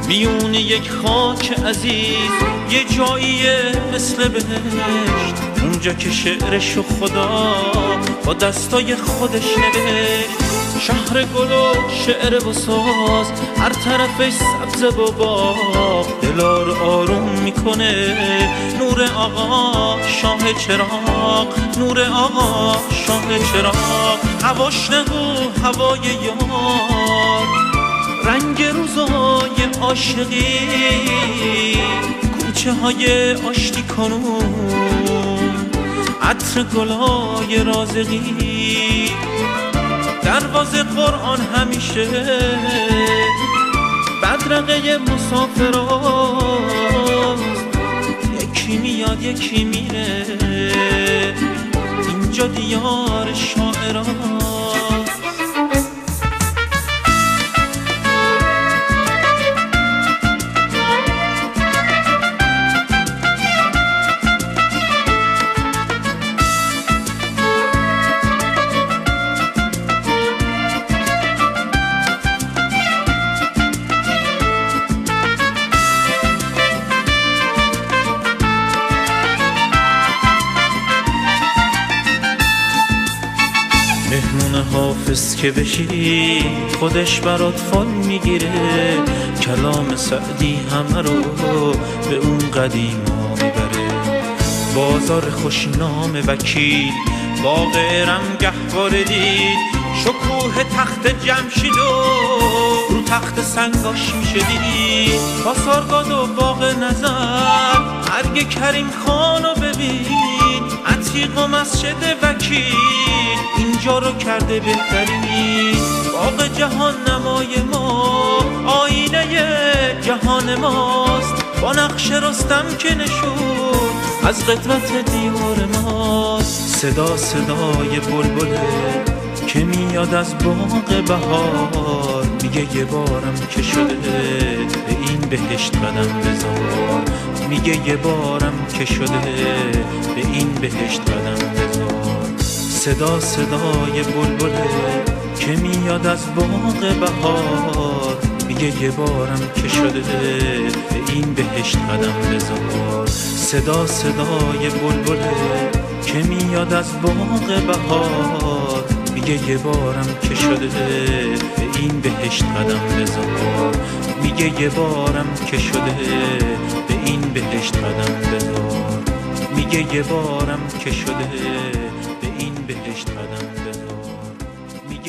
میون یک خاک عزیز یه جاییه مثل بهشت، اونجا که شعرشو خدا با دستای خودش نوشت. شهر گل و شعر و ساز، هر طرفش سبز و باغ، دلا رو آروم میکنه نور آقا شاه چراغ، نور آقا شاه چراغ. هواش نگو هوای یار، رنگ روزای عاشقی، کوچه های آشتی کنون، عطر گلای رازقی. دروازه قرآن همیشه بدرقه مسافراست، یکی میاد یکی میره، اینجا دیار شاعراست. مهمون حافظ که بشی خودش برات فال میگیره، کلام سعدی همه رو به اون قدیما میبره. بازار خوشنام وکیل باغ ارم گهواره دید، شکوه تخت جمشید و رو تخت سنگاش میشه دید. پاسارگاد و باغ نظر ارگ کریم خانو ببین، عتیق و مسجد وکیل اینجا رو کرده بهترین. باغ جهان نمای ما آینه جهان ماست، با نقش رستم که نشون از قدرت دیوار ماست. صدا صدای بلبله که میاد از باغ بهار، میگه یه بارم که شده به این بهشت قدم بذار، میگه یه بارم که شده به این بهشت قدم بذار. صدا صدای بلبله که میاد از باغ بهار، میگه یه بارم که شده به این بهشت قدم بذار. صدا صدای بلبله که میاد از باغ بهار، میگه یه بارم که شده به این بهشت قدم بذار، میگه یه بارم که شده به این بهشت قدم بذار، میگه یه بارم که شده